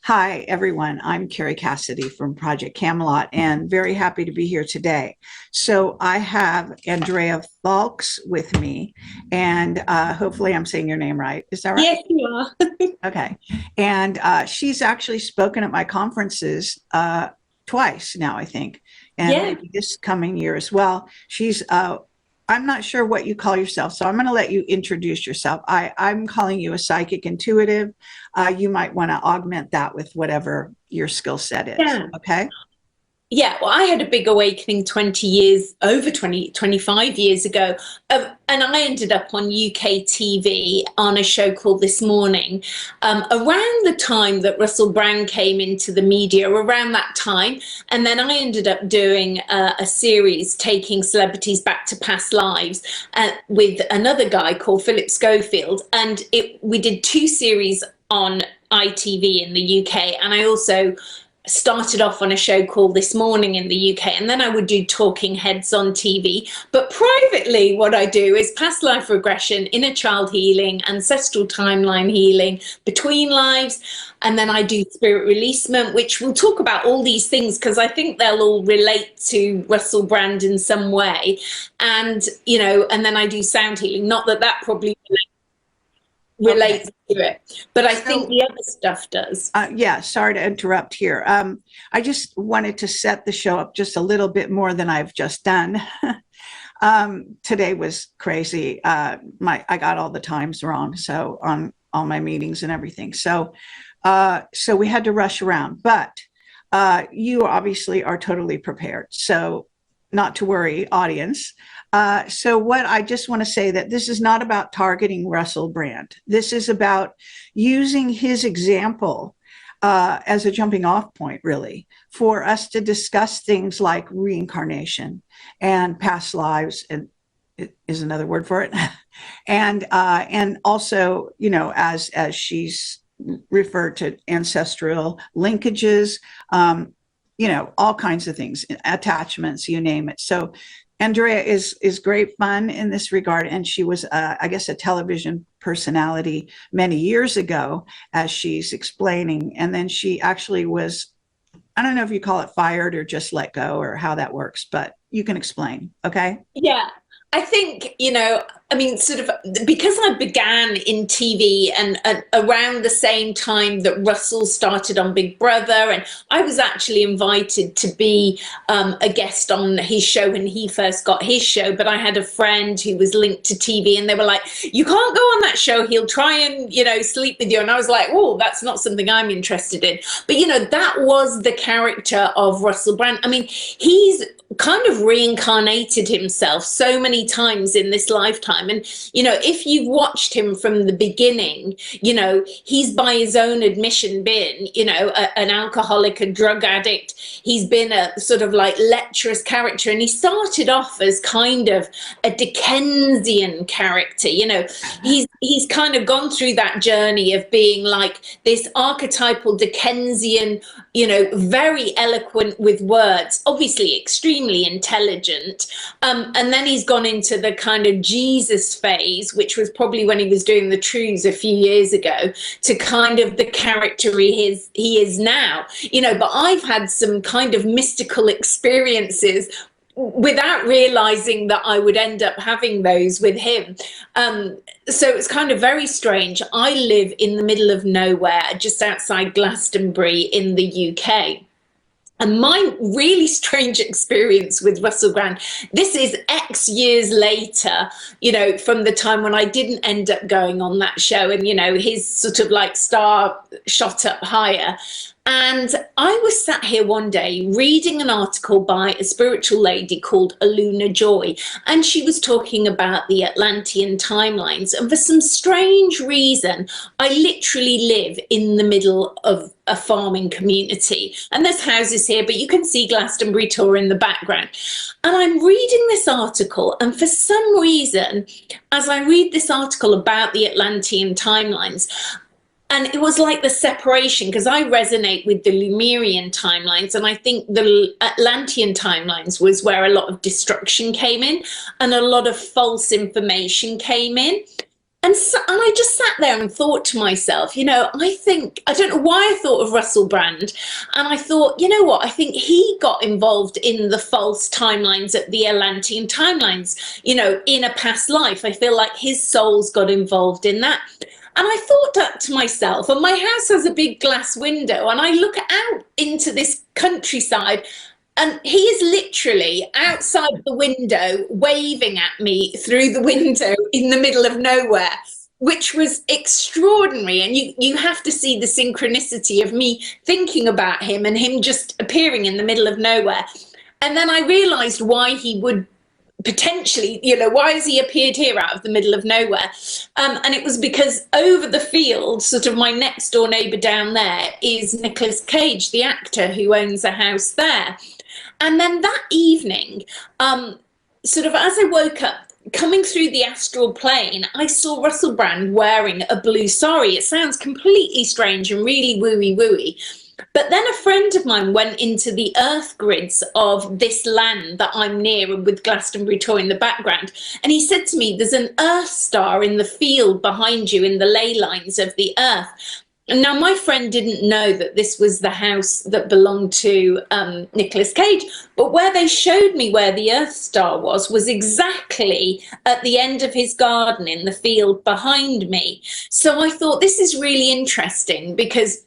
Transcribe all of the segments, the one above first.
Hi, everyone. I'm Carrie Cassidy from Project Camelot and very happy to be here today. So I have Andrea Foulkes with me, and hopefully I'm saying your name right. Is that right? Yes, you are. Okay. And she's actually spoken at my conferences twice now, I think, and Yeah. maybe this coming year as well. I'm not sure what you call yourself, so I'm going to let you introduce yourself. I'm calling you a psychic intuitive. You might want to augment that with whatever your skill set is. Yeah. Okay. Yeah, well, I had a big awakening 20 years, over 20, 25 years ago. And I ended up on UK TV on a show called This Morning, around the time that Russell Brand came into the media, around that time. And then I ended up doing a series taking celebrities back to past lives with another guy called Philip Schofield. And we did two series on ITV in the UK. And I also started off on a show called This Morning in the UK, and then I would do talking heads on TV. But privately, what I do is past life regression, inner child healing, ancestral timeline healing, between lives, and then I do spirit releasement, which we'll talk about all these things because I think they'll all relate to Russell Brand in some way. And then I do sound healing. Not that that probably Okay. relates to it, but I think So, the other stuff does. yeah, sorry to interrupt here. I just wanted to set the show up just a little bit more than I've just done. Today was crazy. I got all the times wrong, so on all my meetings and everything. So we had to rush around, but you obviously are totally prepared. So not to worry, audience. So what I just want to say that this is not about targeting Russell Brand. This is about using his example as a jumping off point, really, for us to discuss things like reincarnation and past lives, and it is another word for it, and also, as she's referred to ancestral linkages, all kinds of things, attachments, you name it. So Andrea is great fun in this regard, and she was, I guess, a television personality many years ago, as she's explaining. And then she actually was, I don't know if you call it fired or just let go or how that works, but you can explain. Okay. Yeah, I think, I mean, sort of because I began in TV and around the same time that Russell started on Big Brother, and I was actually invited to be a guest on his show when he first got his show. But I had a friend who was linked to TV, and they were like, "You can't go on that show. He'll try and, sleep with you." And I was like, "Oh, that's not something I'm interested in." But, that was the character of Russell Brand. I mean, he's kind of reincarnated himself so many times in this lifetime. And, if you've watched him from the beginning, he's by his own admission been, an alcoholic, a drug addict. He's been a sort of like lecherous character. And he started off as kind of a Dickensian character. He's kind of gone through that journey of being like this archetypal Dickensian, very eloquent with words, obviously extremely intelligent. And then he's gone into the kind of Jesus phase, which was probably when he was doing the Truths a few years ago, to kind of the character he is now. But I've had some kind of mystical experiences without realizing that I would end up having those with him. So it's kind of very strange. I live in the middle of nowhere, just outside Glastonbury in the UK. And my really strange experience with Russell Brand, this is X years later, from the time when I didn't end up going on that show, and, his sort of like star shot up higher. And I was sat here one day reading an article by a spiritual lady called Aluna Joy, and she was talking about the Atlantean timelines. And for some strange reason, I literally live in the middle of a farming community. And there's houses here, but you can see Glastonbury Tor in the background. And I'm reading this article, and for some reason, as I read this article about the Atlantean timelines, and it was like the separation, because I resonate with the Lemurian timelines, and I think the Atlantean timelines was where a lot of destruction came in and a lot of false information came in. And I just sat there and thought to myself, I don't know why I thought of Russell Brand. And I thought, you know what, I think he got involved in the false timelines at the Atlantean timelines, in a past life. I feel like his soul's got involved in that. And I thought that to myself, and my house has a big glass window, and I look out into this countryside, and he is literally outside the window waving at me through the window in the middle of nowhere, which was extraordinary. And you have to see the synchronicity of me thinking about him and him just appearing in the middle of nowhere. And then I realized why he would potentially, why has he appeared here out of the middle of nowhere? And it was because over the field, sort of my next door neighbor down there is Nicolas Cage, the actor who owns a house there. And then that evening, sort of as I woke up, coming through the astral plane, I saw Russell Brand wearing a blue sari. It sounds completely strange and really wooey. But then a friend of mine went into the earth grids of this land that I'm near, and with Glastonbury Tor in the background. And he said to me, there's an earth star in the field behind you in the ley lines of the earth. And now my friend didn't know that this was the house that belonged to Nicolas Cage, but where they showed me where the Earth Star was exactly at the end of his garden in the field behind me. So I thought this is really interesting, because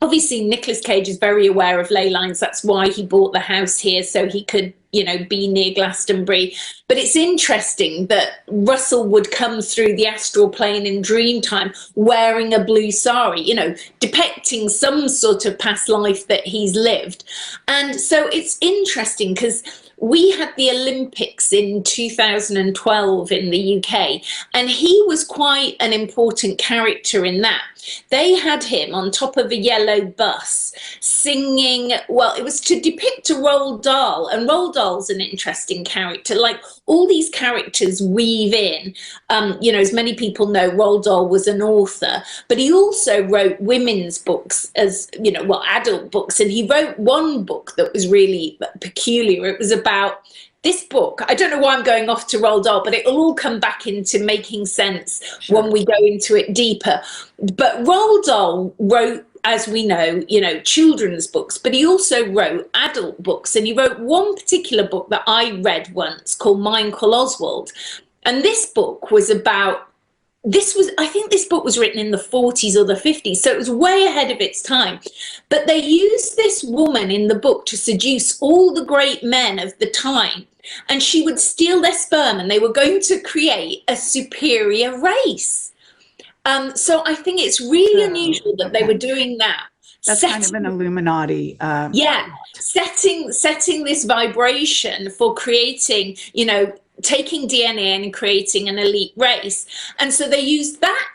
obviously Nicolas Cage is very aware of ley lines. That's why he bought the house here, so he could, be near Glastonbury. But it's interesting that Russell would come through the astral plane in dream time wearing a blue sari, depicting some sort of past life that he's lived. And so it's interesting because we had the Olympics in 2012 in the UK, and he was quite an important character in that. They had him on top of a yellow bus singing, well, it was to depict a Roald Dahl, and Roald Dahl's an interesting character. Like, all these characters weave in. As many people know, Roald Dahl was an author, but he also wrote women's books as, adult books. And he wrote one book that was really peculiar. It was about this book. I don't know why I'm going off to Roald Dahl, but it'll all come back into making sense when we go into it deeper. But Roald Dahl wrote, as we know, children's books, but he also wrote adult books. And he wrote one particular book that I read once called Mine Called Oswald. And this book was about, I think this book was written in the 40s or the 50s, so it was way ahead of its time. But they used this woman in the book to seduce all the great men of the time, and she would steal their sperm, and they were going to create a superior race. So I think it's really unusual that they were doing that. That's kind of an Illuminati. Setting this vibration for creating, taking DNA and creating an elite race. And so they used that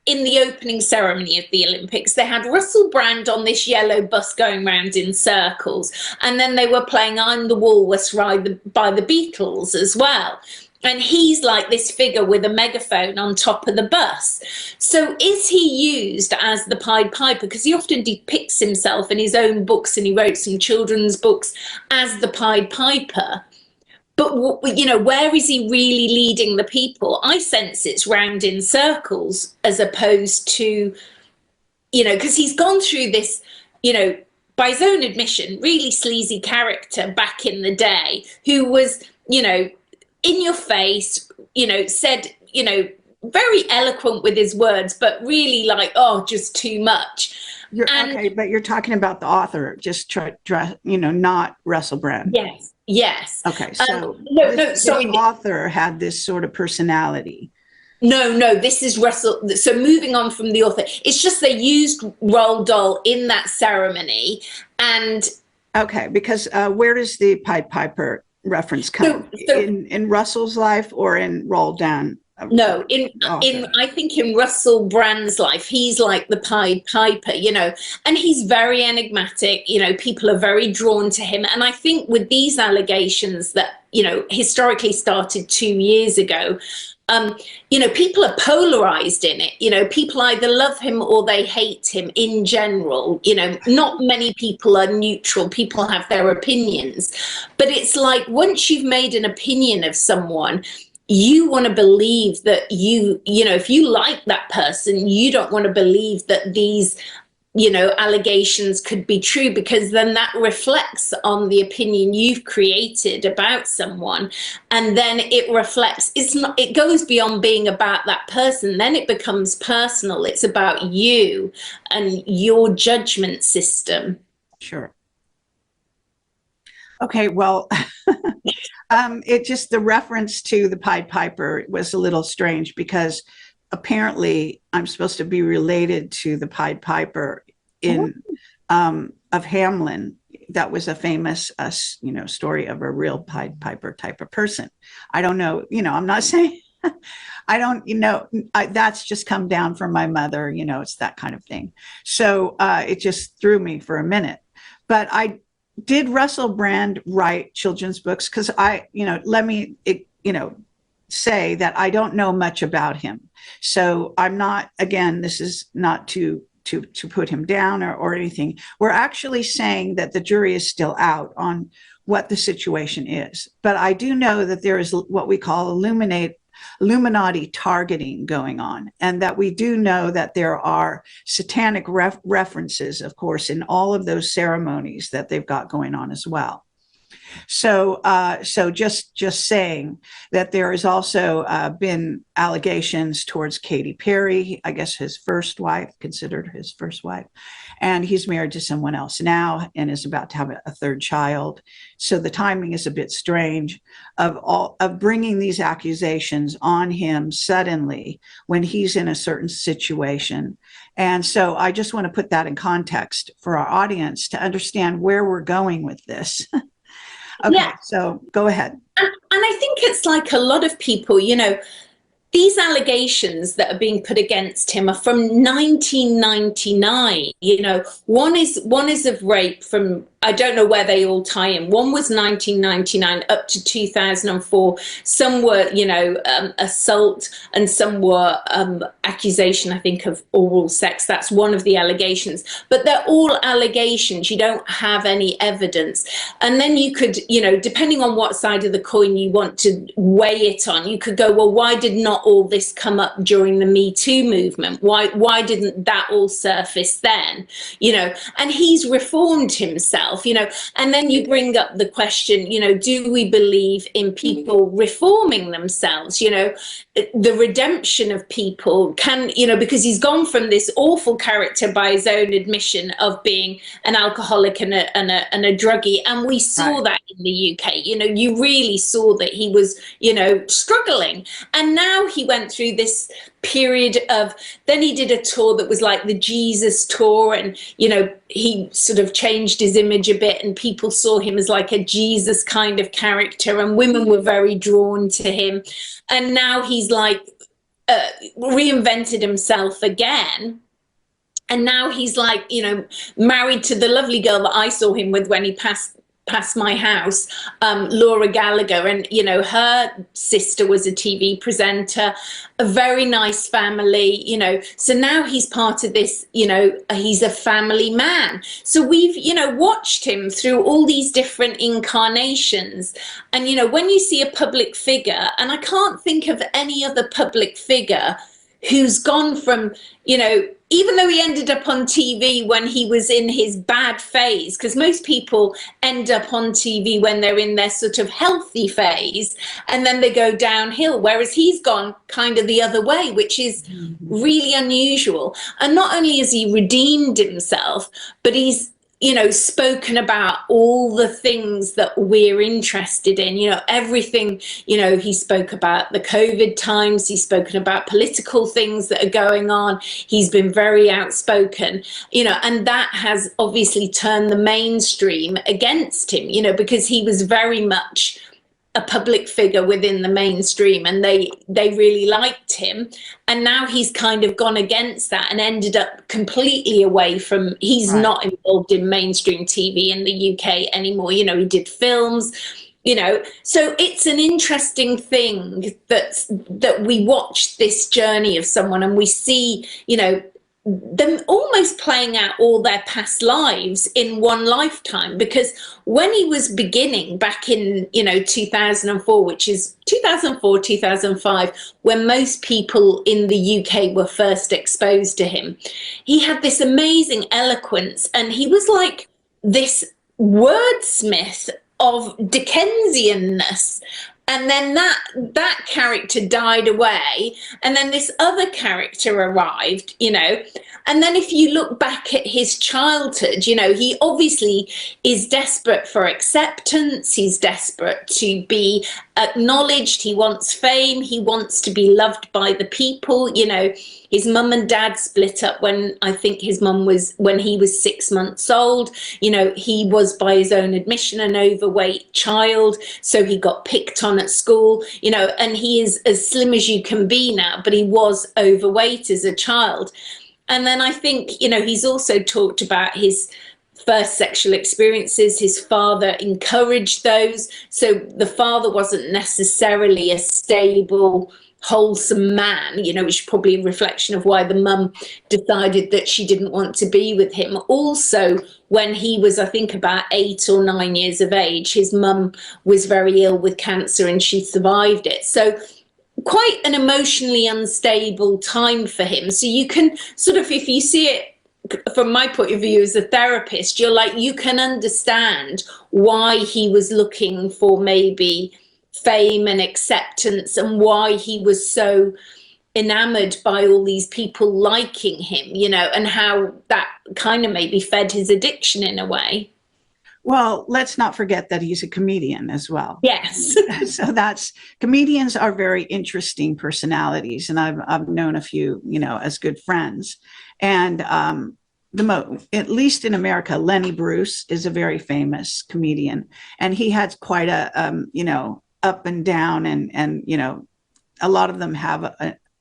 in the opening ceremony of the Olympics. They had Russell Brand on this yellow bus going round in circles. And then they were playing I'm the Walrus Ride by the Beatles as well. And he's like this figure with a megaphone on top of the bus. So is he used as the Pied Piper? Because he often depicts himself in his own books, and he wrote some children's books as the Pied Piper. But, where is he really leading the people? I sense it's round in circles, as opposed to, because he's gone through this, by his own admission, really sleazy character back in the day, who was, in your face, said, very eloquent with his words, but really like, just too much. Okay, but you're talking about the author, just not Russell Brand. Yes. Okay, so sorry. The author had this sort of personality. No, this is Russell. So moving on from the author, it's just they used Roald Dahl in that ceremony. And okay, because where does the Pied Piper reference come? In Russell's life or in Roald Dahl? No, I think in Russell Brand's life, he's like the Pied Piper, and he's very enigmatic. People are very drawn to him. And I think with these allegations that, historically started 2 years ago, people are polarized in it. People either love him or they hate him in general. Not many people are neutral. People have their opinions. But it's like once you've made an opinion of someone, you want to believe that you know, if you like that person, you don't want to believe that these, you know, allegations could be true, because then that reflects on the opinion you've created about someone. And then it reflects, it's not, it goes beyond being about that person. Then it becomes personal. It's about you and your judgment system. Sure. Okay, well, it just, the reference to the Pied Piper was a little strange, because apparently I'm supposed to be related to the Pied Piper in of Hamlin. That was a famous, you know, story of a real Pied Piper type of person. I don't know, you know, I'm not saying, I don't, you know, that's just come down from my mother, you know, it's that kind of thing. So it just threw me for a minute. But did Russell Brand write children's books? Because you know, let me, you know, say that I don't know much about him. So I'm not, again, this is not to put him down or anything. We're actually saying that the jury is still out on what the situation is. But I do know that there is what we call Illuminati targeting going on, and that we do know that there are satanic references, of course, in all of those ceremonies that they've got going on as well. So, just saying that there has also been allegations towards Katy Perry, I guess his first wife, considered his first wife, and he's married to someone else now and is about to have a third child. So the timing is a bit strange of bringing these accusations on him suddenly when he's in a certain situation. And so I just want to put that in context for our audience to understand where we're going with this. Okay, yeah. So go ahead. And I think it's like a lot of people, you know, these allegations that are being put against him are from 1999. You know, one is of rape from, I don't know where they all tie in. One was 1999 up to 2004. Some were, you know, assault, and some were accusation, I think, of oral sex. That's one of the allegations. But they're all allegations. You don't have any evidence. And then you could, you know, depending on what side of the coin you want to weigh it on, you could go, well, why did not all this come up during the Me Too movement? Why didn't that all surface then? You know, and he's reformed himself, you know, and then you bring up the question, you know, do we believe in people reforming themselves? You know, the redemption of people can, you know, because he's gone from this awful character by his own admission of being an alcoholic and a druggie. And we saw that in the UK, you know, you really saw that he was, you know, struggling. And now he went through this period of, then he did a tour that was like the Jesus tour, and you know, he sort of changed his image a bit, and people saw him as like a Jesus kind of character, and women were very drawn to him. And now he's like reinvented himself again. And now he's like, you know, married to the lovely girl that I saw him with when he passed my house, Laura Gallagher, and you know, her sister was a TV presenter, a very nice family, you know. So now he's part of this, you know, he's a family man. So we've, you know, watched him through all these different incarnations. And you know, when you see a public figure, and I can't think of any other public figure who's gone from, you know, even though he ended up on TV when he was in his bad phase, because most people end up on TV when they're in their sort of healthy phase, and then they go downhill, whereas he's gone kind of the other way, which is really unusual. And not only has he redeemed himself, but he's, you know, spoken about all the things that we're interested in, you know, everything. You know, he spoke about the COVID times, he's spoken about political things that are going on, he's been very outspoken, you know, and that has obviously turned the mainstream against him, you know, because he was very much a public figure within the mainstream, and they really liked him. And now he's kind of gone against that and ended up completely away from, he's not involved in mainstream TV in the UK anymore. You know, he did films, you know. So it's an interesting thing that we watch this journey of someone, and we see, you know, them almost playing out all their past lives in one lifetime, because when he was beginning back in 2004, which is 2004 2005, when most people in the UK were first exposed to him, he had this amazing eloquence, and he was like this wordsmith of Dickensianness. And then that character died away, and then this other character arrived, and then if you look back at his childhood, he obviously is desperate for acceptance, he's desperate to be acknowledged, he wants fame, he wants to be loved by the people. His mum and dad split up when I think when he was 6 months old. He was, by his own admission, an overweight child, so he got picked on at school, and he is as slim as you can be now, but he was overweight as a child. And then I think, he's also talked about his first sexual experiences. His father encouraged those. So the father wasn't necessarily a stable, wholesome man, which is probably a reflection of why the mum decided that she didn't want to be with him. Also, when he was, I think, about 8 or 9 years of age, his mum was very ill with cancer and she survived it. So quite an emotionally unstable time for him. So you can sort of, if you see it from my point of view as a therapist, you can understand why he was looking for maybe fame and acceptance, and why he was so enamored by all these people liking him, and how that kind of maybe fed his addiction in a way. Well, let's not forget that he's a comedian as well. Yes. So comedians are very interesting personalities, and I've known a few, as good friends. And at least in America, Lenny Bruce is a very famous comedian, and he had quite a up and down, and a lot of them have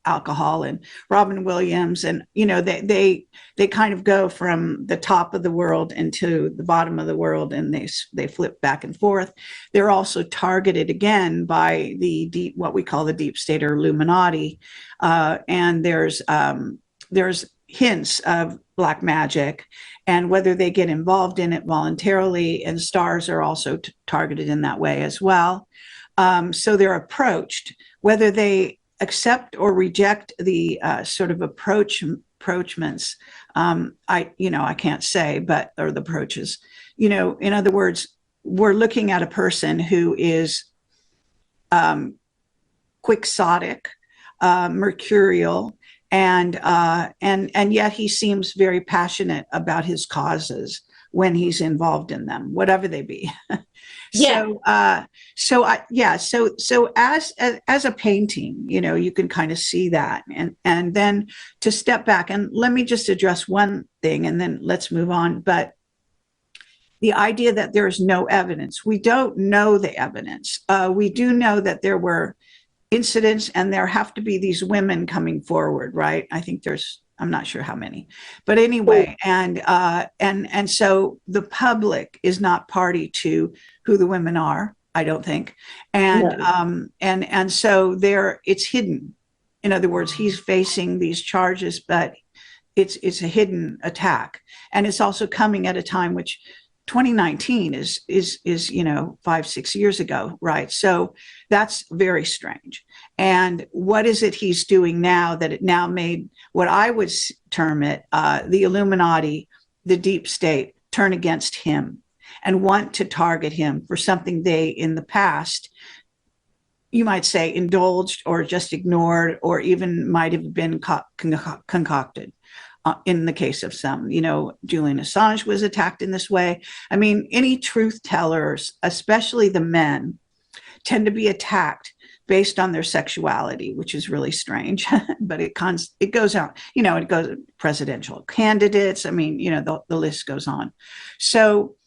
alcohol, and Robin Williams, and they kind of go from the top of the world into the bottom of the world, and they flip back and forth. They're also targeted again by what we call the deep state or Illuminati, and there's hints of black magic, and whether they get involved in it voluntarily, and stars are also targeted in that way as well. So they're approached, whether they accept or reject the sort of approachments. I can't say, or the approaches. In other words, we're looking at a person who is quixotic, mercurial, and yet he seems very passionate about his causes when he's involved in them, whatever they be. Yeah. So as a painting, you can kind of see that, and then to step back, and let me just address one thing, and then let's move on. But the idea that there is no evidence, we don't know the evidence. We do know that there were incidents, and there have to be these women coming forward, right? I think I'm not sure how many, but anyway, and so the public is not party to who the women are, I don't think, and no. And so it's hidden. In other words, he's facing these charges, but it's a hidden attack, and it's also coming at a time which 2019 is 5-6 years ago, right? So that's very strange. And what is it he's doing now that it now made what I would term it the Illuminati, the deep state, turn against him and want to target him for something they in the past, you might say, indulged or just ignored, or even might have been concocted. In the case of some, Julian Assange was attacked in this way. I mean, any truth tellers, especially the men, tend to be attacked based on their sexuality, which is really strange, but it goes out, it goes presidential candidates. I mean, the list goes on. So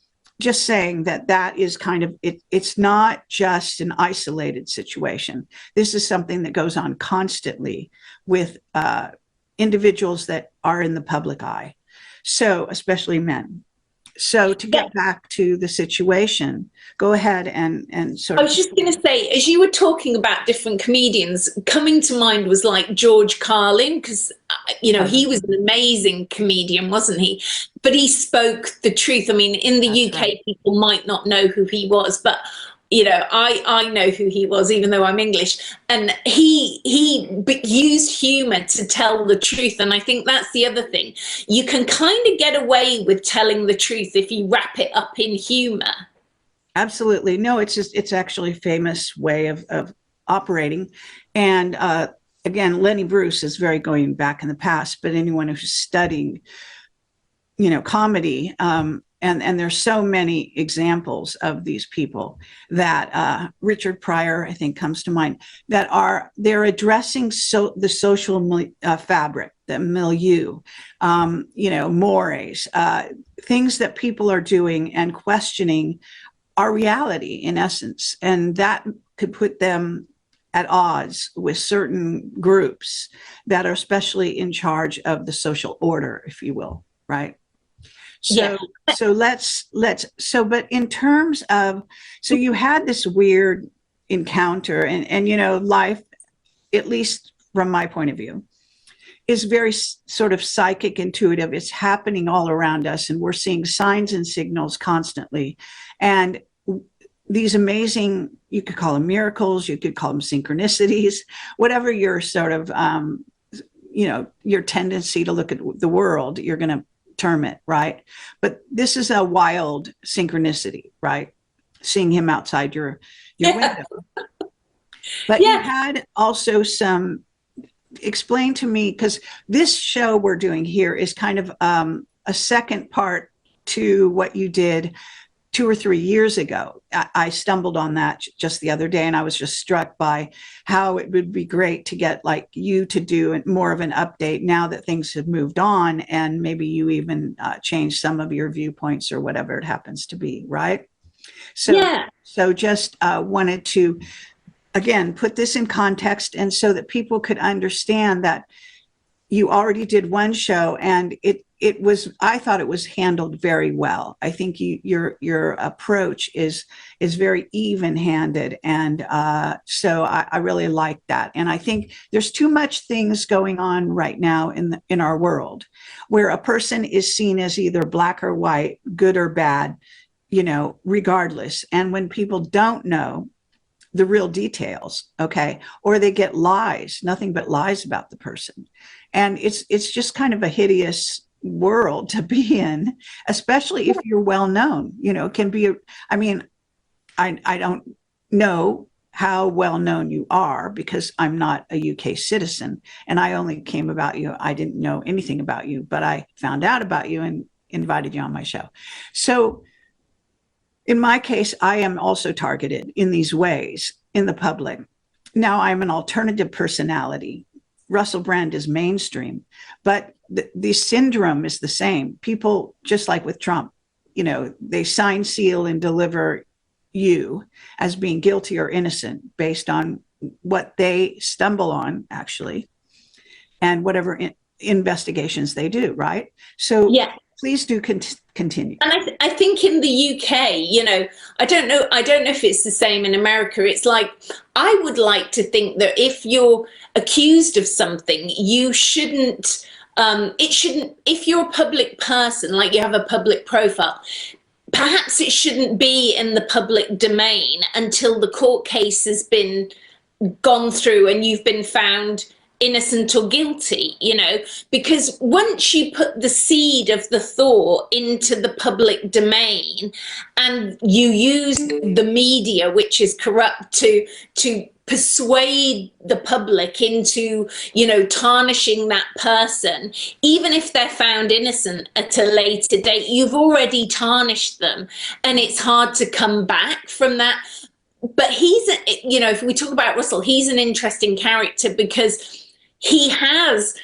just saying that is kind of, it's not just an isolated situation. This is something that goes on constantly with individuals that are in the public eye. So especially men. So to get back to the situation, go ahead and sort of. I was just going to say, as you were talking about different comedians, coming to mind was like George Carlin, because you know, he was an amazing comedian, wasn't he? But he spoke the truth. I mean, in the That's UK, right. people might not know who he was, but you know, I know who he was, even though I'm English. And he used humor to tell the truth. And I think that's the other thing. You can kind of get away with telling the truth if you wrap it up in humor. Absolutely. No, it's actually a famous way of operating. And again, Lenny Bruce is very going back in the past, but anyone who's studying, you know, comedy, and there's so many examples of these people that Richard Pryor, I think, comes to mind, that they're addressing the social fabric, the milieu, you know, mores, things that people are doing and questioning our reality in essence, and that could put them at odds with certain groups that are especially in charge of the social order, if you will, right? Yeah. So but in terms of, so you had this weird encounter, and you know, life, at least from my point of view, is very sort of psychic, intuitive. It's happening all around us, and we're seeing signs and signals constantly. And these amazing, you could call them miracles, you could call them synchronicities, whatever your sort of, you know, your tendency to look at the world, you're going to term it, right? But this is a wild synchronicity, right? Seeing him outside your window. But you had also some, explain to me, because this show we're doing here is kind of a second part to what you did 2 or 3 years ago. I stumbled on that just the other day, and I was just struck by how it would be great to get like you to do more of an update now that things have moved on, and maybe you even change some of your viewpoints or whatever it happens to be, right? So just wanted to again put this in context, and so that people could understand that you already did one show, and it was, I thought it was handled very well. I think your approach is very even-handed, and so I really like that. And I think there's too much things going on right now in our world, where a person is seen as either black or white, good or bad, you know, regardless. And when people don't know the real details, okay, or they get lies, nothing but lies about the person, and it's just kind of a hideous world to be in, especially if you're well known. You know, it can be, I mean, I don't know how well known you are because I'm not a UK citizen, and I only came about you, I didn't know anything about you, but I found out about you and invited you on my show. So in my case, I am also targeted in these ways in the public. Now I'm an alternative personality. Russell Brand is mainstream, but the syndrome is the same. People, just like with Trump, you know, they sign, seal, and deliver you as being guilty or innocent based on what they stumble on, actually, and whatever investigations they do, right? So please do continue. And I think in the UK, you know, I don't know if it's the same in America. It's like, I would like to think that if you're accused of something, you shouldn't, if you're a public person, like you have a public profile, perhaps it shouldn't be in the public domain until the court case has been gone through and you've been found innocent or guilty, you know, because once you put the seed of the thought into the public domain and you use the media, which is corrupt, to persuade the public into, you know, tarnishing that person, even if they're found innocent at a later date, you've already tarnished them, and it's hard to come back from that. But he's, you know, if we talk about Russell, he's an interesting character because he has,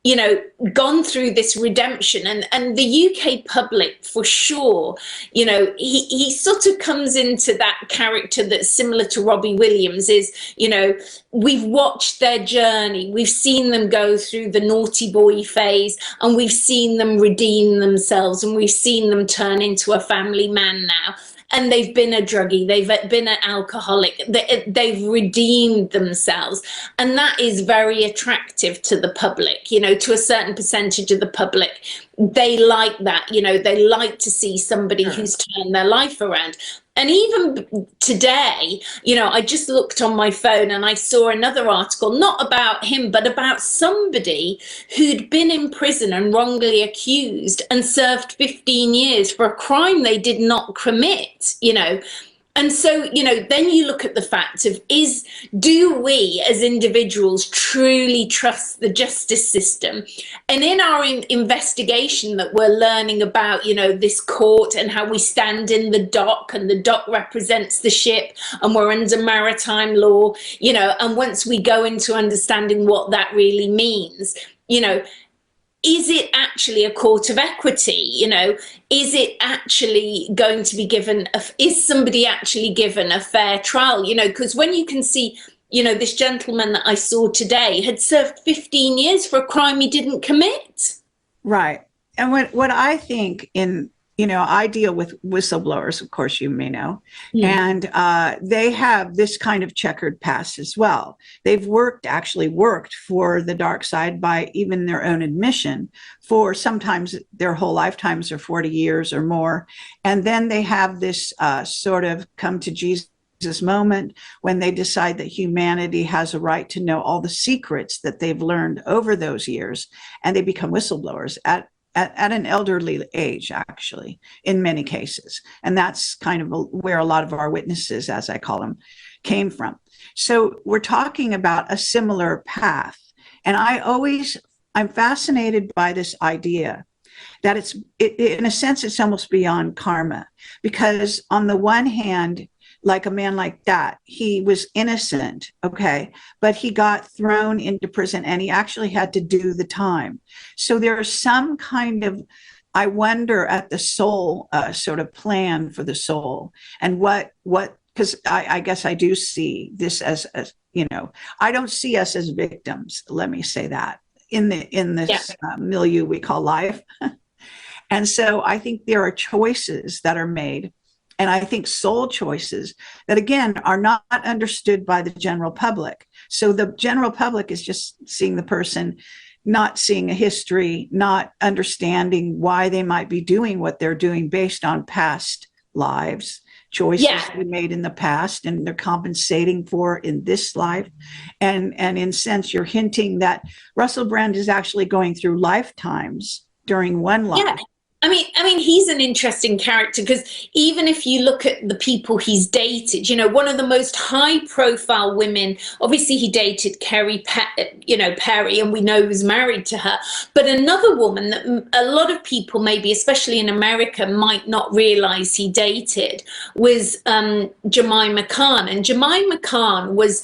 you know, gone through this redemption, and the UK public, for sure, you know, he sort of comes into that character that's similar to Robbie Williams. Is, you know, we've watched their journey, we've seen them go through the naughty boy phase, and we've seen them redeem themselves, and we've seen them turn into a family man now. and they've been a druggie, they've been an alcoholic, they've redeemed themselves, and that is very attractive to the public. You know, to a certain percentage of the public, they like that. You know, they like to see somebody who's turned their life around. And even today, you know, I just looked on my phone and I saw another article, not about him, but about somebody who'd been in prison and wrongly accused and served 15 years for a crime they did not commit, you know. And so, you know, then you look at the fact of, do we as individuals truly trust the justice system? And in our investigation that we're learning about, you know, this court and how we stand in the dock, and the dock represents the ship, and we're under maritime law, you know, and once we go into understanding what that really means, you know, is it actually a court of equity? You know, is it actually going to be given, is somebody actually given a fair trial? You know, because when you can see, you know, this gentleman that I saw today had served 15 years for a crime he didn't commit. Right. And what I think you know, I deal with whistleblowers, of course, you may know, and they have this kind of checkered past as well. They've actually worked for the dark side by even their own admission for sometimes their whole lifetimes, or 40 years or more. And then they have this sort of come to Jesus moment when they decide that humanity has a right to know all the secrets that they've learned over those years, and they become whistleblowers at an elderly age, actually, in many cases. And that's kind of where a lot of our witnesses, as I call them, came from. So we're talking about a similar path. And I'm fascinated by this idea that in a sense, it's almost beyond karma. Because on the one hand, like a man like that, he was innocent, okay, but he got thrown into prison and he actually had to do the time. So there's some kind of, I wonder at the soul sort of plan for the soul, and what, because I guess I do see this as, you know, I don't see us as victims, let me say that, in this milieu we call life. And so I think there are choices that are made. And I think soul choices that, again, are not understood by the general public. So the general public is just seeing the person, not seeing a history, not understanding why they might be doing what they're doing based on past lives, choices they made in the past, and they're compensating for in this life. And in a sense, you're hinting that Russell Brand is actually going through lifetimes during one life. Yeah. I mean, he's an interesting character, because even if you look at the people he's dated, you know, one of the most high-profile women, obviously he dated Perry, and we know he was married to her. But another woman that a lot of people, maybe especially in America, might not realize he dated was Jemima Khan. And Jemima Khan was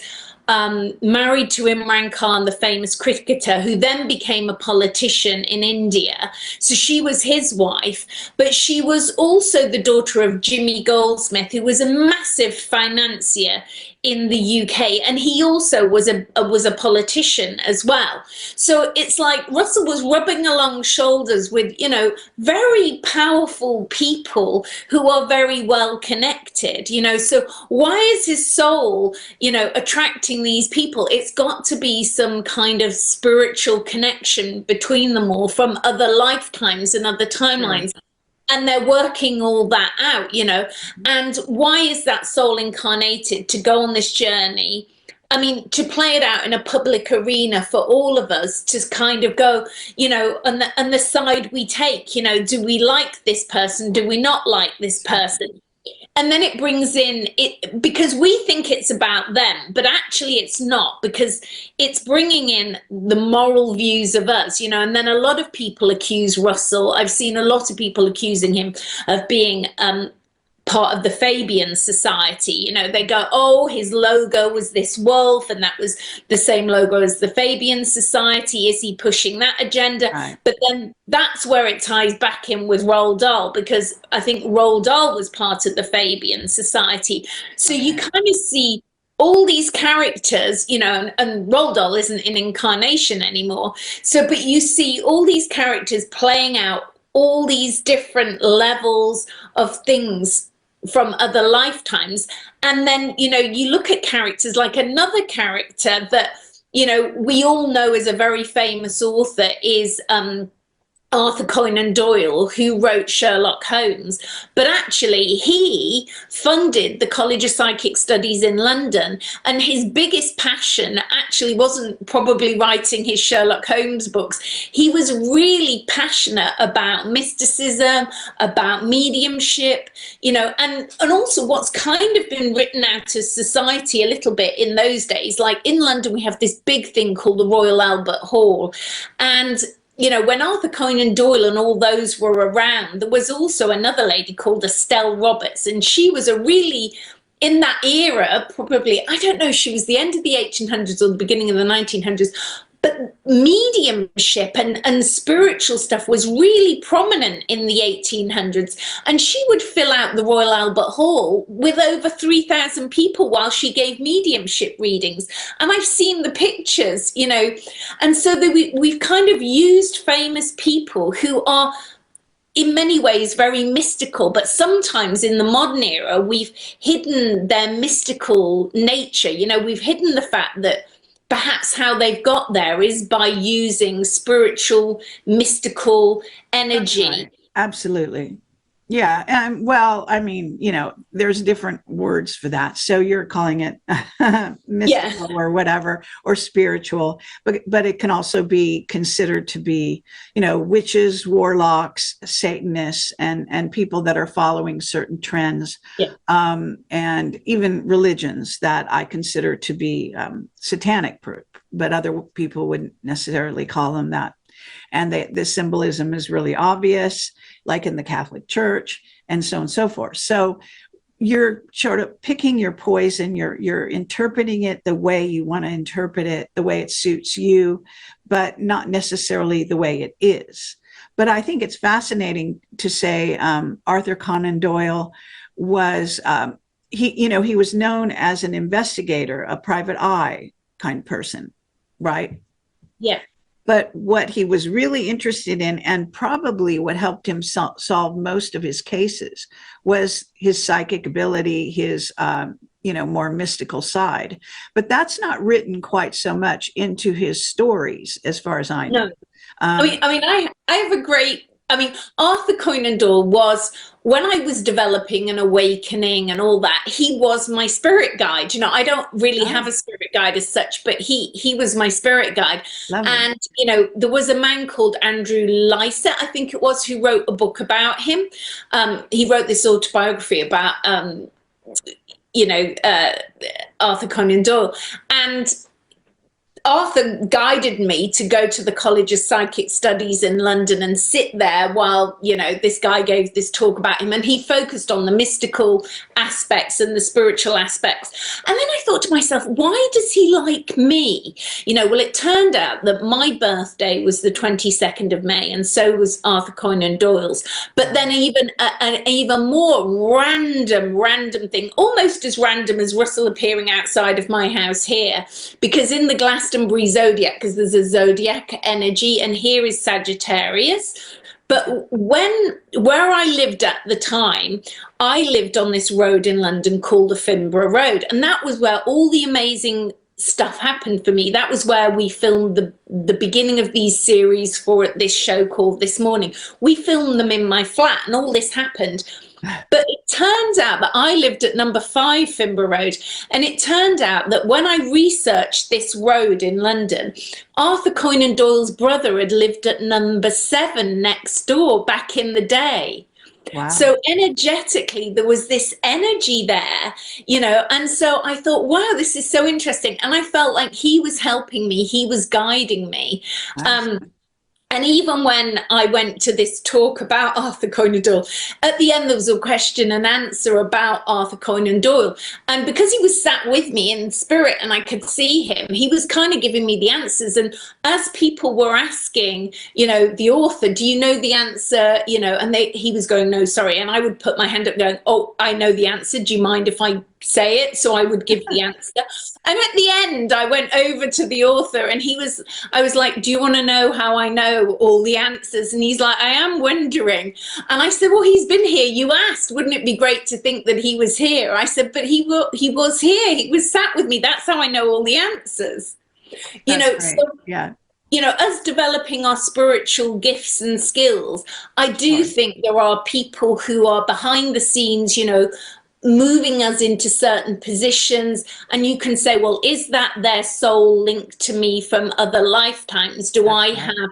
married to Imran Khan, the famous cricketer, who then became a politician in India. So she was his wife, but she was also the daughter of Jimmy Goldsmith, who was a massive financier in the UK, and he also was a politician as well. So it's like Russell was rubbing along shoulders with, you know, very powerful people who are very well connected, you know. So why is his soul, you know, attracting these people? It's got to be some kind of spiritual connection between them all from other lifetimes and other timelines. Sure. And they're working all that out, you know. And why is that soul incarnated? To go on this journey, I mean, to play it out in a public arena for all of us to kind of go, you know, and the side we take, you know, do we like this person? Do we not like this person? And then it brings in it, because we think it's about them, but actually it's not, because it's bringing in the moral views of us, you know. And then a lot of people accuse Russell. I've seen a lot of people accusing him of being part of the Fabian Society. You know, they go, oh, his logo was this wolf, and that was the same logo as the Fabian Society. Is he pushing that agenda? Right. But then that's where it ties back in with Roald Dahl, because I think Roald Dahl was part of the Fabian Society. So you kind of see all these characters, you know, and Roald Dahl isn't in incarnation anymore. So, but you see all these characters playing out all these different levels of things from other lifetimes. And then, you know, you look at characters like another character that, you know, we all know is a very famous author is Arthur Conan Doyle, who wrote Sherlock Holmes, but actually he funded the College of Psychic Studies in London, and his biggest passion actually wasn't probably writing his Sherlock Holmes books. He was really passionate about mysticism, about mediumship, you know, and also what's kind of been written out of society a little bit in those days. Like in London, we have this big thing called the Royal Albert Hall, and you know, when Arthur Conan Doyle and all those were around, there was also another lady called Estelle Roberts, and she was a really, in that era, probably, I don't know, she was the end of the 1800s or the beginning of the 1900s, but mediumship and spiritual stuff was really prominent in the 1800s. And she would fill out the Royal Albert Hall with over 3,000 people while she gave mediumship readings. And I've seen the pictures, you know, and so we've kind of used famous people who are in many ways very mystical, but sometimes in the modern era, we've hidden their mystical nature. You know, we've hidden the fact that perhaps how they've got there is by using spiritual, mystical energy. Right. Absolutely. Yeah. And well, I mean, you know, there's different words for that. So you're calling it mystical or whatever, or spiritual, but it can also be considered to be, you know, witches, warlocks, Satanists, and people that are following certain trends, and even religions that I consider to be satanic, but other people wouldn't necessarily call them that. And the symbolism is really obvious, like in the Catholic Church, and so on and so forth. So you're sort of picking your poison, you're interpreting it the way you want to interpret it, the way it suits you, but not necessarily the way it is. But I think it's fascinating to say Arthur Conan Doyle was, he was known as an investigator, a private eye kind of person, right? Yeah. But what he was really interested in, and probably what helped him solve most of his cases, was his psychic ability, his more mystical side. But that's not written quite so much into his stories, as far as I know. No. I have a great. Arthur Conan Doyle was, when I was developing an awakening and all that, he was my spirit guide. You know, I don't really have a spirit guide as such, but he was my spirit guide. Lovely. And, you know, there was a man called Andrew Lycett, I think it was, who wrote a book about him. He wrote this autobiography about, Arthur Conan Doyle. And Arthur guided me to go to the College of Psychic Studies in London and sit there while, you know, this guy gave this talk about him, and he focused on the mystical aspects and the spiritual aspects. And then I thought to myself, why does he like me? You know, well, it turned out that my birthday was the 22nd of May, and so was Arthur Conan Doyle's. But then even an even more random thing, almost as random as Russell appearing outside of my house here, because in the Glastonbury zodiac, because there's a zodiac energy, and here is Sagittarius. But where I lived at the time, I lived on this road in London called the Finborough Road, and that was where all the amazing stuff happened for me. That was where we filmed the beginning of these series for this show called This Morning. We filmed them in my flat, and all this happened. But it turns out that I lived at number 5 Finborough Road, and it turned out that when I researched this road in London, Arthur Conan Doyle's brother had lived at number 7 next door back in the day. Wow. So energetically, there was this energy there, you know, and so I thought, wow, this is so interesting. And I felt like he was helping me, he was guiding me. Nice. And even when I went to this talk about Arthur Conan Doyle, at the end there was a question and answer about Arthur Conan Doyle. And because he was sat with me in spirit and I could see him, he was kind of giving me the answers. And as people were asking, you know, the author, do you know the answer? You know, and he was going, no, sorry. And I would put my hand up going, oh, I know the answer. Do you mind if I say it, so I would give the answer. And at the end, I went over to the author, and I was like, do you want to know how I know all the answers? And he's like, I am wondering. And I said, well, he's been here. You asked, wouldn't it be great to think that he was here? I said, but he was here. He was sat with me. That's how I know all the answers. That's great. Yeah. Us developing our spiritual gifts and skills, I do think there are people who are behind the scenes, moving us into certain positions. And you can say, well, is that their soul linked to me from other lifetimes? Do I have,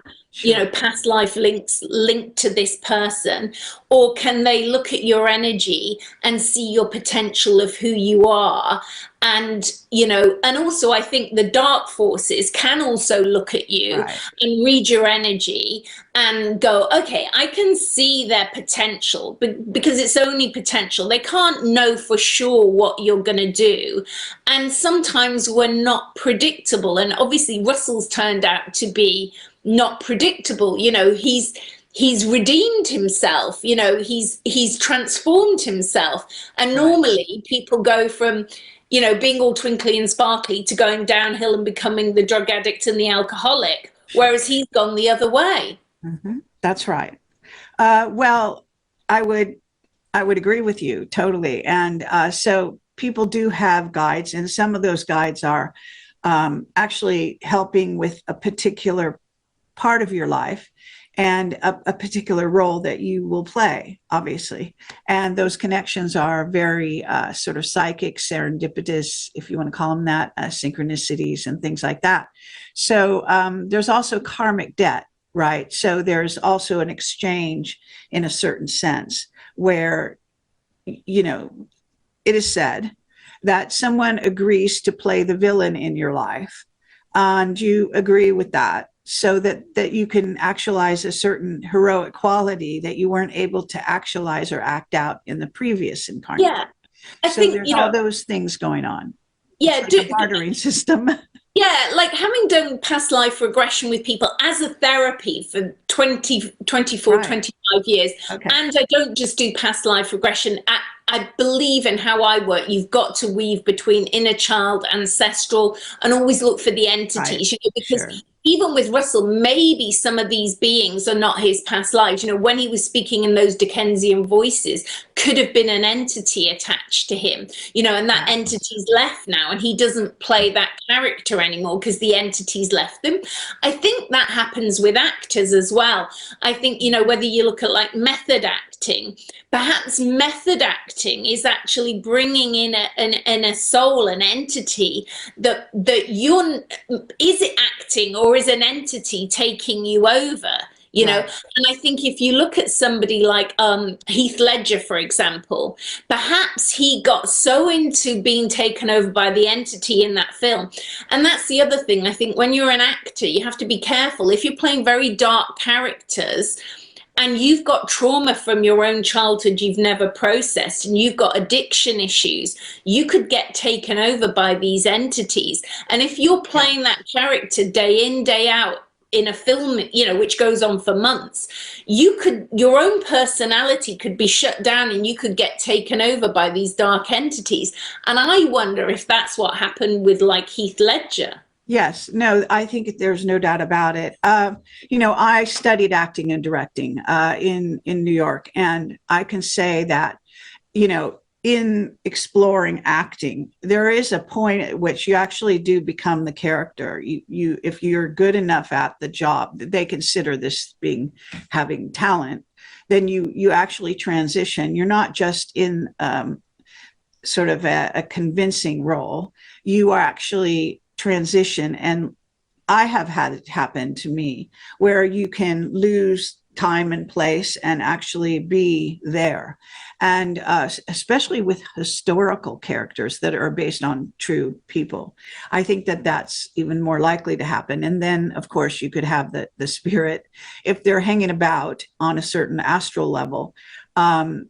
past life links linked to this person? Or can they look at your energy and see your potential of who you are? And, and also I think the dark forces can also look at you and read your energy and go, okay, I can see their potential, because it's only potential. They can't know for sure what you're going to do. And sometimes we're not predictable. And obviously Russell's turned out to be not predictable. He's redeemed himself, he's transformed himself. And normally people go from, being all twinkly and sparkly to going downhill and becoming the drug addict and the alcoholic, whereas he's gone the other way. Mm-hmm. That's right. Well, I would agree with you totally. And so people do have guides, and some of those guides are actually helping with a particular part of your life and a particular role that you will play, obviously. And those connections are very sort of psychic, serendipitous, if you want to call them that, synchronicities and things like that. So there's also karmic debt, right? So there's also an exchange in a certain sense where, it is said that someone agrees to play the villain in your life, and you agree with that, so that you can actualize a certain heroic quality that you weren't able to actualize or act out in the previous incarnation. Yeah, I think there's all those things going on. Yeah, it's like a bartering system. Yeah, like having done past life regression with people as a therapy for 24, 25 years. Okay. And I don't just do past life regression. I believe in how I work. You've got to weave between inner child, ancestral, and always look for the entities, because even with Russell, maybe some of these beings are not his past lives. When he was speaking in those Dickensian voices, could have been an entity attached to him, and that entity's left now, and he doesn't play that character anymore because the entity's left them. I think that happens with actors as well. I think, whether you look at like method acting, perhaps method acting is actually bringing in a soul, an entity that is it acting, or is an entity taking you over? And I think if you look at somebody like Heath Ledger, for example, perhaps he got so into being taken over by the entity in that film. And that's the other thing. I think when you're an actor, you have to be careful. If you're playing very dark characters and you've got trauma from your own childhood you've never processed, and you've got addiction issues, you could get taken over by these entities. And if you're playing that character day in, day out, in a film, which goes on for months, your own personality could be shut down, and you could get taken over by these dark entities. And I wonder if that's what happened with like Heath Ledger. Yes, no, I think there's no doubt about it. I studied acting and directing in New York, and I can say that, in exploring acting, there is a point at which you actually do become the character. You if you're good enough at the job, they consider this having talent, then you actually transition. You're not just in sort of a convincing role. You are actually transition. And I have had it happen to me where you can lose time and place and actually be there. And especially with historical characters that are based on true people, I think that that's even more likely to happen. And then, of course, you could have the spirit, if they're hanging about on a certain astral level,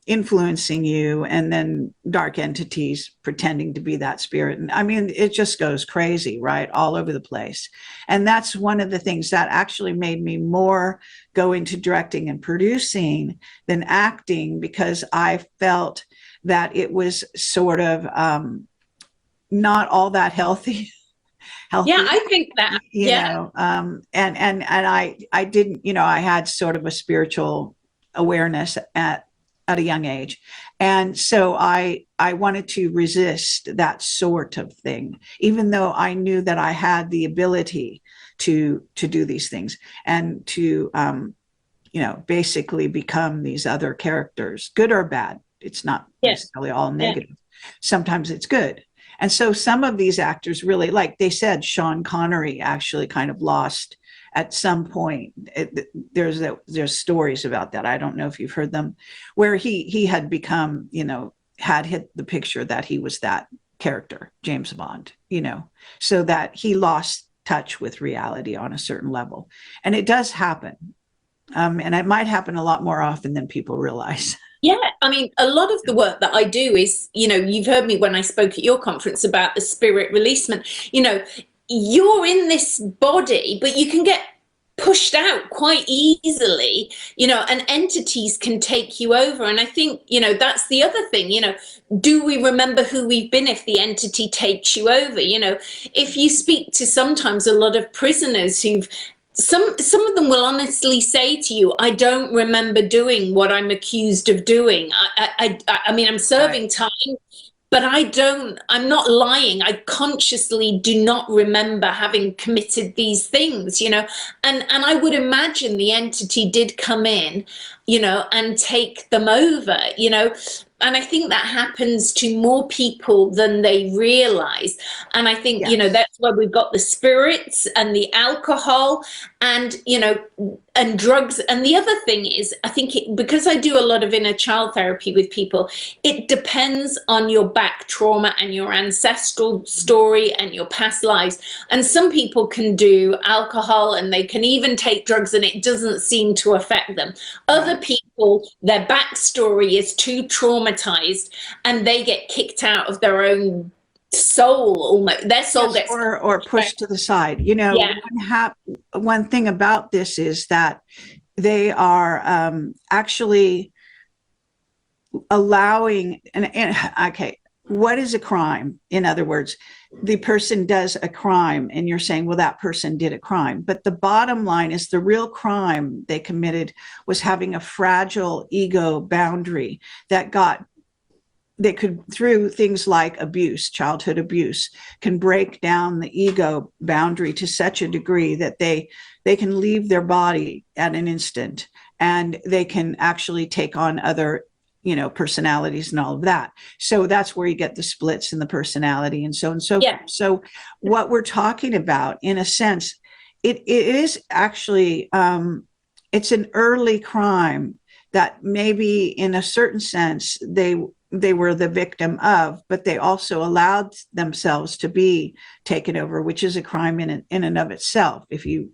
influencing you, and then dark entities pretending to be that spirit. And I mean, it just goes crazy, right? All over the place. And that's one of the things that actually made me more go into directing and producing than acting, because I felt that it was sort of not all that healthy. Yeah, I think that. You Yeah. know, and I didn't, you know, I had sort of a spiritual awareness at a young age, and so I wanted to resist that sort of thing, even though I knew that I had the ability to do these things and to you know, basically become these other characters, good or bad. It's not Yeah. necessarily all Yeah. negative. Sometimes it's good. And so some of these actors really, like they said, Sean Connery actually kind of lost at some point. There's stories about that. I don't know if you've heard them, where he had become, you know, had hit the picture that he was that character, James Bond, you know, so that he lost touch with reality on a certain level. And it does happen. And it might happen a lot more often than people realize. Yeah, I mean, a lot of the work that I do is, you know, you've heard me when I spoke at your conference about the spirit releasement. You know, you're in this body, but you can get pushed out quite easily, you know, and entities can take you over. And I think, you know, that's the other thing, you know, do we remember who we've been if the entity takes you over? You know, if you speak to sometimes a lot of prisoners who've some of them will honestly say to you, I don't remember doing what I'm accused of doing. I mean, I'm serving time, but I'm not lying. I consciously do not remember having committed these things, you know, and I would imagine the entity did come in, you know, and take them over, you know. And I think that happens to more people than they realize. And I think, Yes. you know, that's where we've got the spirits and the alcohol and, you know, and drugs. And the other thing is, I think because I do a lot of inner child therapy with people, it depends on your back trauma and your ancestral story and your past lives. And some people can do alcohol and they can even take drugs and it doesn't seem to affect them. Other people, their backstory is too traumatized and they get kicked out of their own soul, almost their soul gets or pushed to the side. You know, yeah. One thing about this is that they are actually allowing and okay, what is a crime? In other words, the person does a crime and you're saying, well, that person did a crime. But the bottom line is the real crime they committed was having a fragile ego boundary that they could, through things like abuse, childhood abuse, can break down the ego boundary to such a degree that they can leave their body at an instant and they can actually take on other, you know, personalities and all of that. So that's where you get the splits in the personality and so on and so Yeah. forth. So what we're talking about, in a sense, it is actually it's an early crime that maybe in a certain sense they were the victim of, but they also allowed themselves to be taken over, which is a crime in and of itself, if you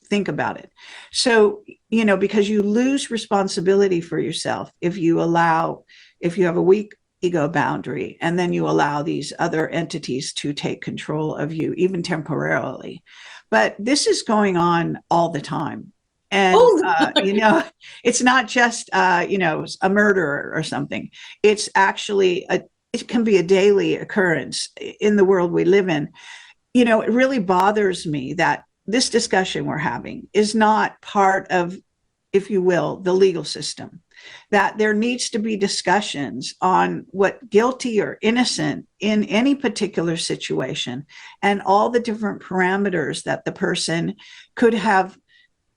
think about it. So, you know, because you lose responsibility for yourself if you have a weak ego boundary and then you allow these other entities to take control of you, even temporarily. But this is going on all the time. And, you know, it's not just, you know, a murder or something. It's actually, it can be a daily occurrence in the world we live in. You know, it really bothers me that this discussion we're having is not part of, if you will, the legal system, that there needs to be discussions on what guilty or innocent in any particular situation and all the different parameters that the person could have,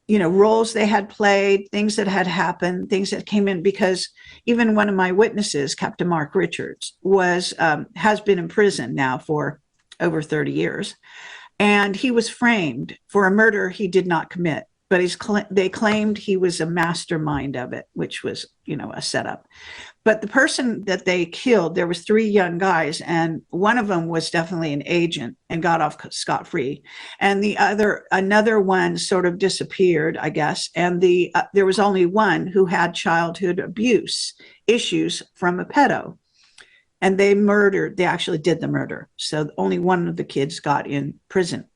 you know, roles they had played, things that had happened, things that came in, because even one of my witnesses, Captain Mark Richards, has been in prison now for over 30 years. And he was framed for a murder he did not commit, but they claimed he was a mastermind of it, which was, you know, a setup. But the person that they killed, there was 3 young guys, and one of them was definitely an agent and got off scot-free. And another one sort of disappeared, I guess. And there was only one who had childhood abuse issues from a pedo. And they actually did the murder. So only one of the kids got in prison.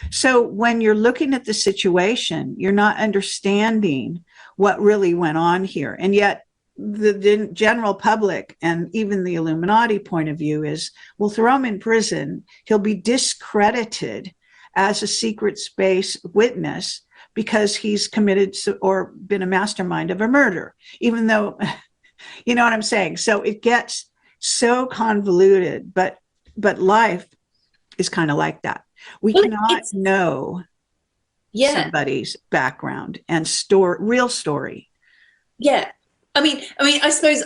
So when you're looking at the situation, you're not understanding what really went on here. And yet the general public and even the Illuminati point of view is, we'll throw him in prison. He'll be discredited as a secret space witness because he's committed or been a mastermind of a murder, even though, you know what I'm saying? So it gets so convoluted, but life is kind of like that. We cannot know somebody's background and real story. Yeah. I mean, I suppose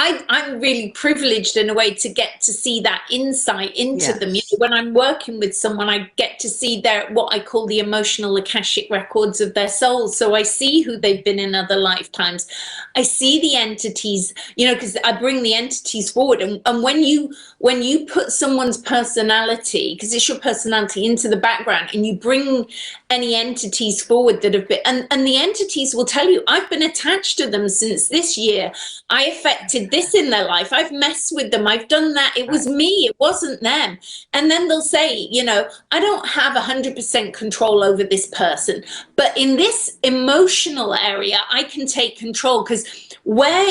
I'm really privileged in a way to get to see that insight into them. You know, when I'm working with someone, I get to see what I call the emotional Akashic records of their souls. So I see who they've been in other lifetimes. I see the entities, you know, because I bring the entities forward. And when you put someone's personality, because it's your personality, into the background, and you bring any entities forward that have been, and the entities will tell you, I've been attached to them since this year. I affected this in their life. I've messed with them. I've done that. It was me. It wasn't them. And then they'll say, you know, I don't have 100% control over this person, but in this emotional area, I can take control, because where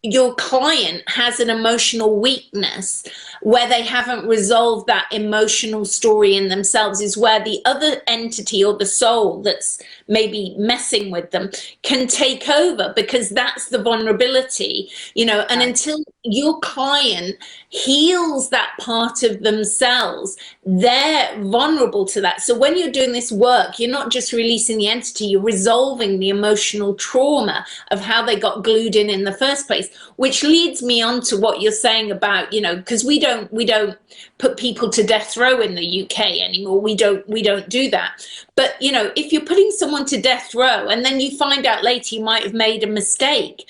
your client has an emotional weakness, where they haven't resolved that emotional story in themselves, is where the other entity or the soul that's maybe messing with them can take over, because that's the vulnerability, you know. And until your client heals that part of themselves, they're vulnerable to that. So when you're doing this work, you're not just releasing the entity, you're resolving the emotional trauma of how they got glued in the first place, which leads me on to what you're saying about, you know, because we don't put people to death row in the UK anymore. We don't do that. But, you know, if you're putting someone to death row and then you find out later you might have made a mistake.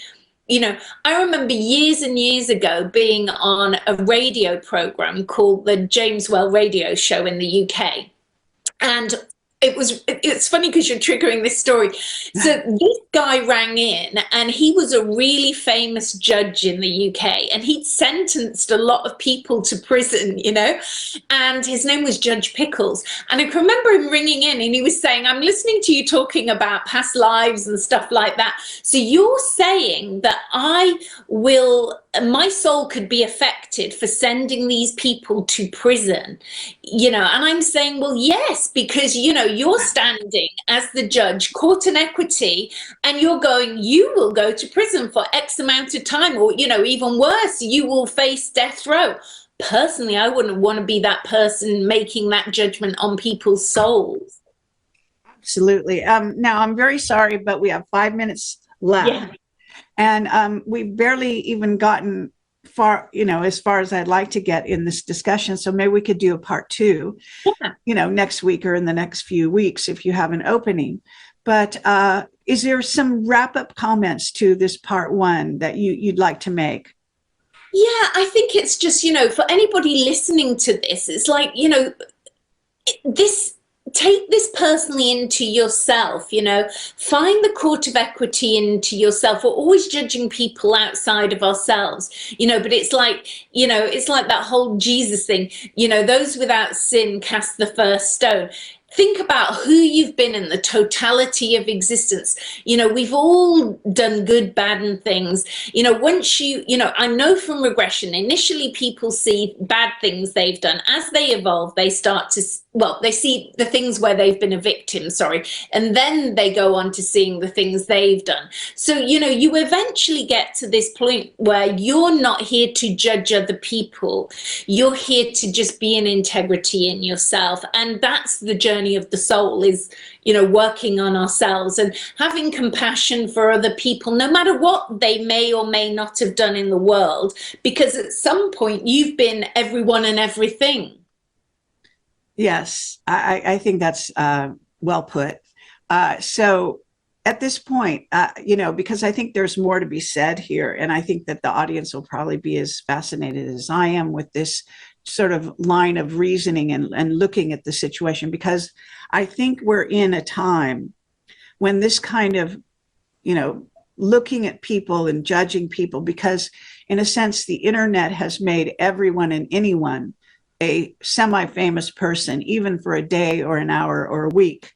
You know, I remember years and years ago being on a radio program called the James Well Radio Show in the UK. And it's funny because you're triggering this story. So this guy rang in, and he was a really famous judge in the UK, and he'd sentenced a lot of people to prison, you know, and his name was Judge Pickles. And I can remember him ringing in, and he was saying, I'm listening to you talking about past lives and stuff like that. So you're saying that my soul could be affected for sending these people to prison, you know? And I'm saying, well, yes, because, you know, you're standing as the judge, court and equity, and you're going, you will go to prison for X amount of time, or, you know, even worse, you will face death row. Personally, I wouldn't want to be that person making that judgment on people's souls. Absolutely. Now, I'm very sorry, but we have 5 minutes left. Yeah. And we've barely even gotten far, you know, as far as I'd like to get in this discussion. So maybe we could do a part 2, you know, next week or in the next few weeks if you have an opening. But is there some wrap-up comments to this part 1 that you'd like to make? Yeah, I think it's just, you know, for anybody listening to this, it's like, you know, take this personally into yourself, you know, find the court of equity into yourself. We're always judging people outside of ourselves, you know, but it's like, you know, it's like that whole Jesus thing, you know, those without sin cast the first stone. Think about who you've been in the totality of existence. You know, we've all done good, bad, and things. You know, once you know, I know from regression, initially people see bad things they've done. As they evolve, they start to, well, they see the things where they've been a victim, and then they go on to seeing the things they've done. So, you know, you eventually get to this point where you're not here to judge other people. You're here to just be in integrity in yourself. And that's the journey of the soul, is, you know, working on ourselves and having compassion for other people, no matter what they may or may not have done in the world, because at some point you've been everyone and everything. Yes, I think that's well put. So at this point, you know, because I think there's more to be said here, and I think that the audience will probably be as fascinated as I am with this sort of line of reasoning and looking at the situation, because I think we're in a time when this kind of, you know, looking at people and judging people, because in a sense, the internet has made everyone and anyone a semi-famous person, even for a day or an hour or a week.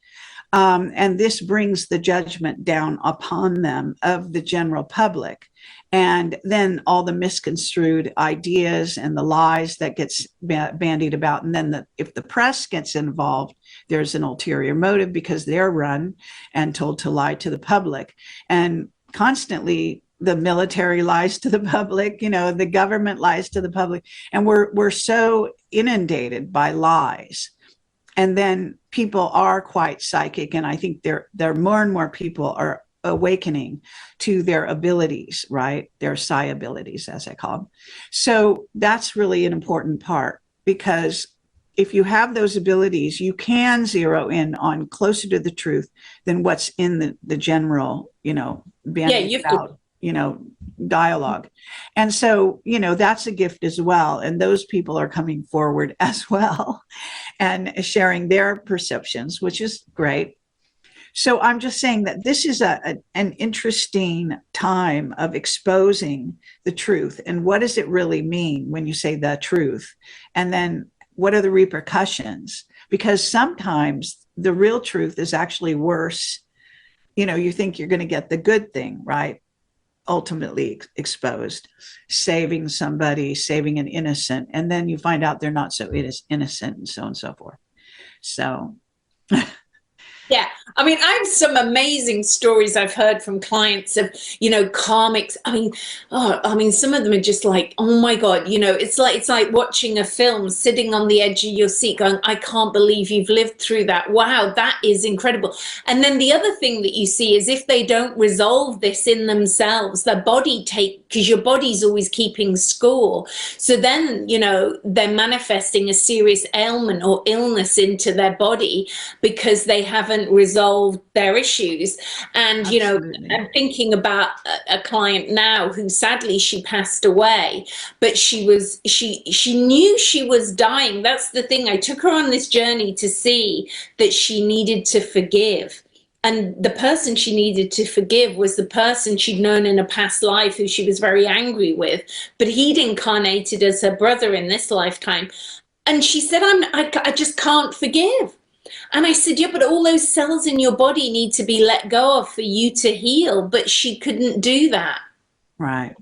And this brings the judgment down upon them of the general public. And then all the misconstrued ideas and the lies that gets bandied about. And then if the press gets involved, there's an ulterior motive because they're run and told to lie to the public. And constantly the military lies to the public, the government lies to the public. And we're so inundated by lies. And then people are quite psychic. And I think there more and more people are awakening to their abilities, right? Their psi abilities, as I call them. So that's really an important part, because if you have those abilities, you can zero in on closer to the truth than what's in the general, dialogue. And so, that's a gift as well. And those people are coming forward as well and sharing their perceptions, which is great. So I'm just saying that this is an interesting time of exposing the truth. And what does it really mean when you say the truth? And then what are the repercussions? Because sometimes the real truth is actually worse. You think you're going to get the good thing, right? Ultimately exposed, saving somebody, saving an innocent. And then you find out they're not so innocent, and so on and so forth. So yeah, I mean, I have some amazing stories I've heard from clients of, karmics. I mean, some of them are just like, oh my God, it's like watching a film, sitting on the edge of your seat going, I can't believe you've lived through that. Wow, that is incredible. And then the other thing that you see is if they don't resolve this in themselves, their body because your body's always keeping score. So then, they're manifesting a serious ailment or illness into their body because they haven't resolved their issues. And absolutely. I'm thinking about a client now who sadly she passed away, but she knew she was dying. That's the thing. I took her on this journey to see that she needed to forgive. And the person she needed to forgive was the person she'd known in a past life who she was very angry with, but he'd incarnated as her brother in this lifetime. And she said, I just can't forgive. And I said, yeah, but all those cells in your body need to be let go of for you to heal. But she couldn't do that. Right.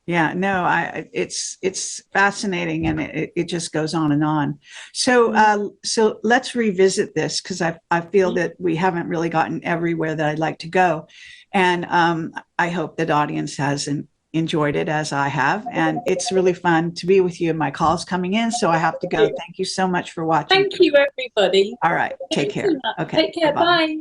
Yeah, no, it's fascinating, and it just goes on and on. So so let's revisit this, because I feel that we haven't really gotten everywhere that I'd like to go. And I hope that audience has enjoyed it as I have. And it's really fun to be with you, and my call's coming in, so I have to go. Thank you so much for watching. Thank you, everybody. All right. Take care. Okay. Take care. Bye.